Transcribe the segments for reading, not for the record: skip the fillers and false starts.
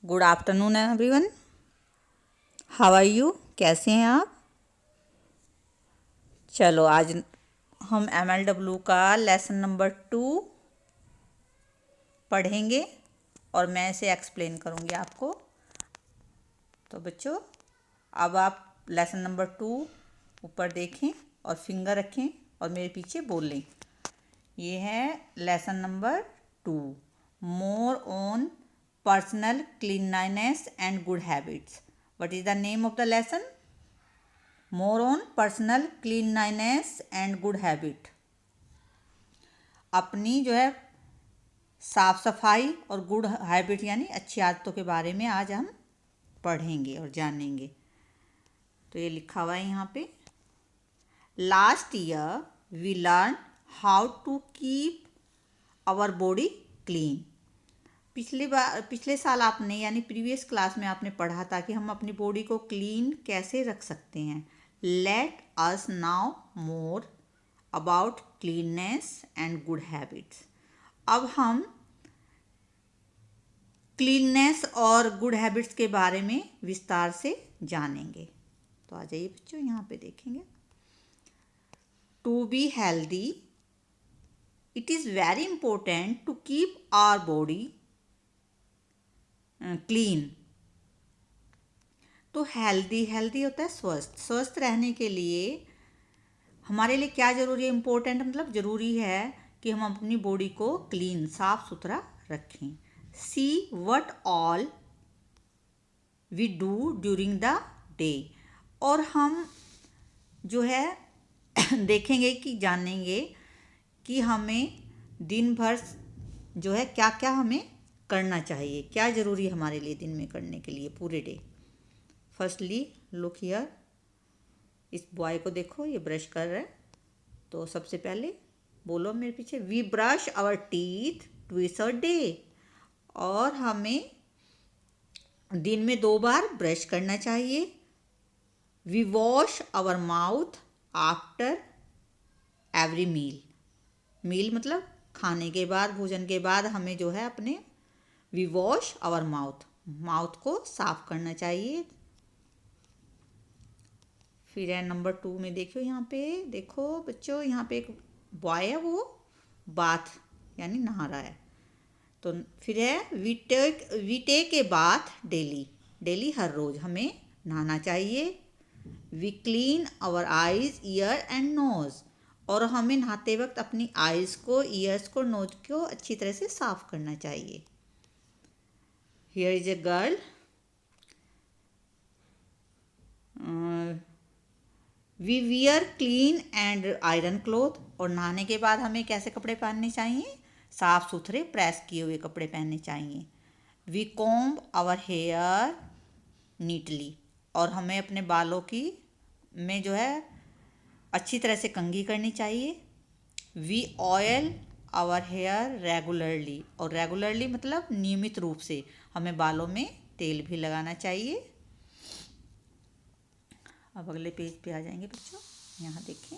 Good afternoon everyone. How are you? कैसे हैं आप? चलो आज हम MLW का लेसन नंबर 2 पढ़ेंगे और मैं इसे एक्सप्लेन करूँगी आपको। तो बच्चों, अब आप लेसन नंबर 2 ऊपर देखें और फिंगर रखें और मेरे पीछे बोलें। ये है lesson number 2, more on personal cleanliness and good habits. What is the name of the lesson? More on personal cleanliness and good habit. अपनी जो है साफ सफाई और गुड हैबिट यानी अच्छी आदतों के बारे में आज हम पढ़ेंगे और जानेंगे। तो ये लिखा हुआ है यहाँ पे, last year we learn how to keep our body clean. पिछले साल आपने यानी प्रीवियस क्लास में आपने पढ़ा था कि हम अपनी बॉडी को क्लीन कैसे रख सकते हैं। Let us now more about cleanness and good habits. अब हम क्लीननेस और गुड हैबिट्स के बारे में विस्तार से जानेंगे। तो आ जाइए बच्चों, यहाँ पे देखेंगे। To be healthy it is very important to keep our body clean. तो हेल्दी होता है स्वस्थ रहने के लिए हमारे लिए क्या ज़रूरी है? इम्पोर्टेंट मतलब ज़रूरी है कि हम अपनी बॉडी को क्लीन साफ सुथरा रखें। See what all we do during the day. और हम जो है देखेंगे कि जानेंगे कि हमें दिन भर जो है क्या क्या हमें करना चाहिए, क्या ज़रूरी है हमारे लिए दिन में करने के लिए पूरे डे। फर्स्टली लुक हियर, इस बॉय को देखो, ये ब्रश कर रहा है। तो सबसे पहले बोलो मेरे पीछे, we brush our teeth twice a day. और हमें दिन में 2 बार ब्रश करना चाहिए। We wash our mouth after every meal मतलब खाने के बाद, भोजन के बाद हमें जो है अपने वी वॉश आवर माउथ को साफ करना चाहिए। फिर है नंबर 2 में देखो, यहाँ पे देखो बच्चों, यहाँ पे एक बॉय है, वो बाथ यानी नहा रहा है। तो फिर है we take a bath daily हर रोज़ हमें नहाना चाहिए। We clean our eyes ear and nose. और हमें नहाते वक्त अपनी आइज़ को, ईयर्स को, नोज को अच्छी तरह से साफ करना चाहिए। Here is a girl, we wear clean and iron cloth. और नहाने के बाद हमें कैसे कपड़े पहनने चाहिए? साफ सुथरे प्रेस किए हुए कपड़े पहनने चाहिए। We comb our hair neatly. और हमें अपने बालों की में जो है अच्छी तरह से कंघी करनी चाहिए। We oil our hair regularly. और रेगुलरली मतलब नियमित रूप से हमें बालों में तेल भी लगाना चाहिए। अब अगले पेज पे आ जाएंगे बच्चों, यहाँ देखें,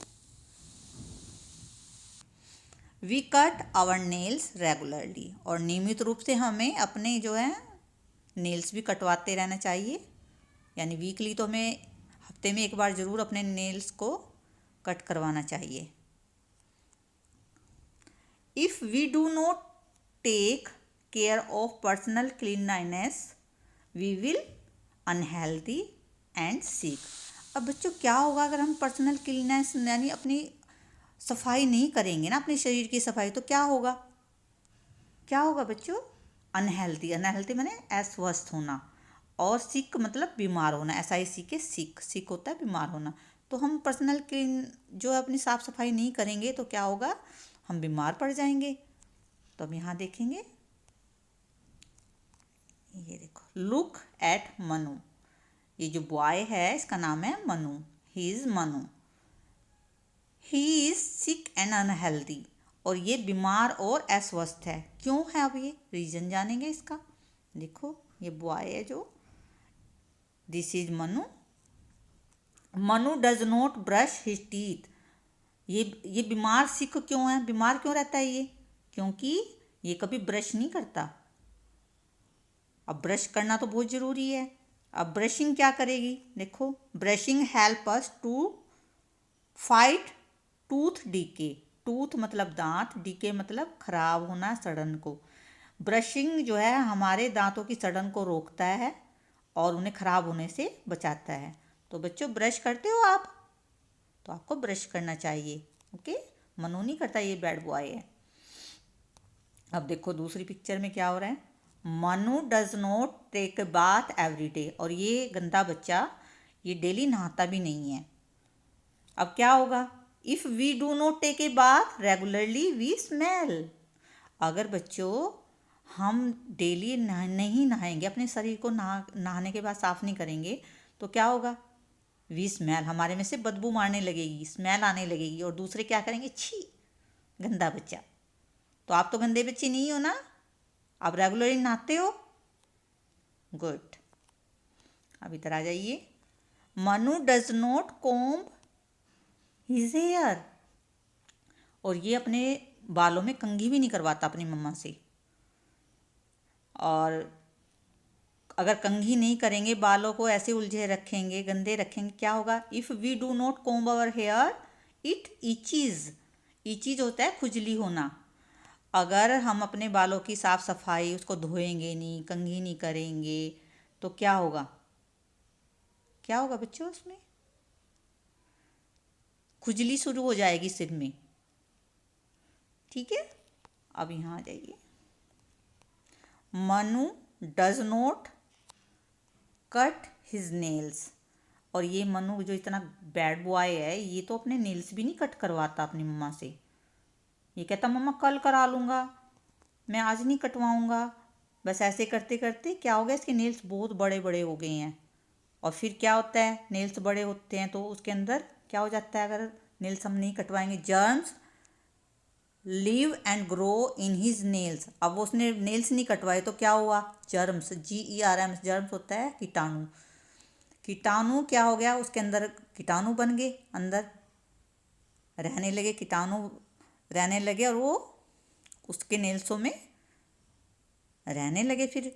we cut our nails regularly. और नियमित रूप से हमें अपने जो है नेल्स भी कटवाते रहना चाहिए। यानी वीकली तो हमें हफ्ते में 1 बार ज़रूर अपने नेल्स को कट करवाना चाहिए। If we do not take care of personal cleanliness we will unhealthy and sick. अब बच्चों क्या होगा अगर हम पर्सनल क्लीननेस यानी अपनी सफाई नहीं करेंगे ना, अपने शरीर की सफाई, तो क्या होगा? क्या होगा बच्चों? अनहेल्दी माने अस्वस्थ होना, और सिक मतलब बीमार होना। SIC के सिक होता है बीमार होना। तो हम पर्सनल क्लीन जो अपनी साफ सफाई नहीं करेंगे तो क्या होगा? हम बीमार पड़ जाएंगे। तो हम यहाँ देखेंगे, ये देखो, लुक एट मनु। ये जो बॉय है इसका नाम है Manu. He is Manu. He is sick and unhealthy. और ये बीमार और अस्वस्थ है। क्यों है? अब ये रीज़न जानेंगे इसका। देखो ये बॉय है जो, this is Manu. Manu does not brush his teeth. ये बीमार सिक क्यों है? बीमार क्यों रहता है ये? क्योंकि ये कभी ब्रश नहीं करता अब ब्रश करना तो बहुत ज़रूरी है। अब ब्रशिंग क्या करेगी, देखो, brushing help us to fight tooth decay. Tooth मतलब दांत, डीके मतलब खराब होना, सड़न को। ब्रशिंग जो है हमारे दांतों की सड़न को रोकता है और उन्हें खराब होने से बचाता है। तो बच्चों, ब्रश करते हो आप? तो आपको ब्रश करना चाहिए। ओके, मनु नहीं करता, ये बैड बॉय है। अब देखो दूसरी पिक्चर में क्या हो रहा है। Manu does not take a bath every day. और ये गंदा बच्चा ये डेली नहाता भी नहीं है। अब क्या होगा, if we do not take a bath regularly we smell. अगर बच्चों हम डेली नहीं नहाएंगे, अपने शरीर को नहाने के बाद साफ नहीं करेंगे, तो क्या होगा, वी स्मेल, हमारे में से बदबू मारने लगेगी, स्मेल आने लगेगी और दूसरे क्या करेंगे, छी गंदा बच्चा। तो आप तो गंदे बच्चे नहीं हो ना, आप रेगुलरली नहाते हो। गुड। अब इधर आ जाइए। Manu does not comb his hair. और ये अपने बालों में कंघी भी नहीं करवाता अपनी मम्मा से। और अगर कंघी नहीं करेंगे, बालों को ऐसे उलझे रखेंगे, गंदे रखेंगे, क्या होगा, if we do not comb our hair it itches. Itches होता है खुजली होना। अगर हम अपने बालों की साफ़ सफाई, उसको धोएंगे नहीं, कंघी नहीं करेंगे, तो क्या होगा, क्या होगा बच्चों, उसमें खुजली शुरू हो जाएगी सिर में। ठीक है, अब यहाँ आ जाइए। Manu does not cut his nails. और ये मनु जो इतना बैड बॉय है, ये तो अपने नेल्स भी नहीं कट करवाता अपनी मम्मा से। ये कहता मम्मा कल करा लूँगा, मैं आज नहीं कटवाऊँगा। बस ऐसे करते करते क्या हो गया, इसके नेल्स बहुत बड़े बड़े हो गए हैं। और फिर क्या होता है, नेल्स बड़े होते हैं तो उसके अंदर क्या हो जाता है, अगर नेल्स हम नहीं कटवाएंगे, germs live and grow in his nails. अब वो उसने नेल्स नहीं कटवाए तो क्या हुआ, जर्म्स, GERMS, जर्म्स होता है कीटाणु। कीटाणु क्या हो गया, उसके अंदर कीटाणु बन गए, अंदर रहने लगे, कीटाणु रहने लगे और वो उसके नेल्सों में रहने लगे। फिर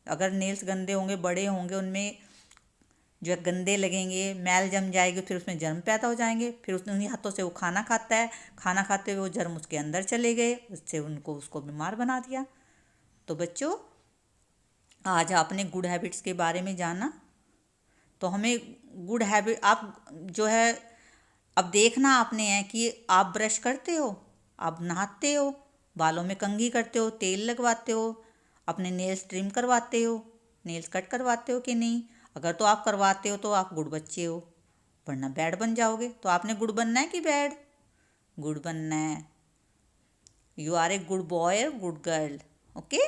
अगर नेल्स गंदे होंगे, बड़े होंगे, उनमें जो है गंदे लगेंगे, मैल जम जाएगी, फिर उसमें जर्म पैदा हो जाएंगे। फिर उसने उन्हीं हाथों से वो खाना खाता है, खाना खाते हुए वो जर्म उसके अंदर चले गए, उससे उसको बीमार बना दिया। तो बच्चों, आज आपने गुड हैबिट्स के बारे में जाना। तो हमें गुड हैबिट, आप जो है अब देखना आपने है कि आप ब्रश करते हो, आप नहाते हो, बालों में कंघी करते हो, तेल लगवाते हो, अपने नेल्स ट्रिम करवाते हो, नेल्स कट करवाते हो कि नहीं। अगर तो आप करवाते हो तो आप गुड बच्चे हो, वरना बैड बन जाओगे। तो आपने गुड बनना है कि बैड? गुड बनना है। You are a good boy और गुड गर्ल। ओके,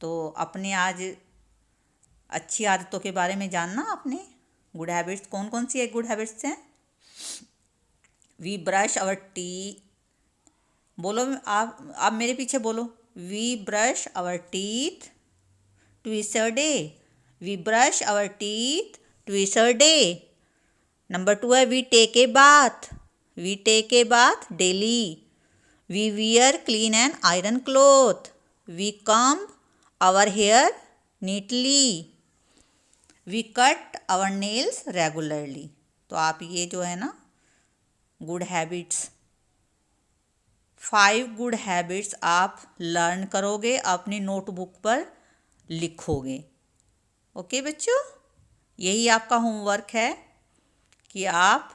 तो अपने आज अच्छी आदतों के बारे में जानना आपने। गुड हैबिट्स कौन कौन सी है, गुड हैबिट्स हैं, वी ब्रश आवर टी, बोलो आप मेरे पीछे बोलो, we brush our teeth twice a day. We brush our teeth twice a day. Number 2 है we take a bath. We take a bath daily. We wear clean and iron cloth. We comb our hair neatly. We cut our nails regularly. तो आप ये जो है ना good habits, 5 good habits आप learn करोगे, अपनी नोटबुक पर लिखोगे। ओके बच्चों, यही आपका होमवर्क है कि आप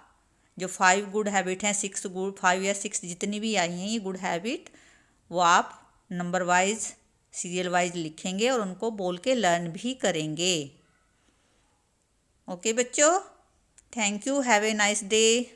जो 5 गुड हैबिट हैं, 5 या 6 जितनी भी आई हैं ये गुड हैबिट, वो आप नंबर वाइज, सीरियल वाइज लिखेंगे और उनको बोल के लर्न भी करेंगे। ओके बच्चों, thank you, have a nice day.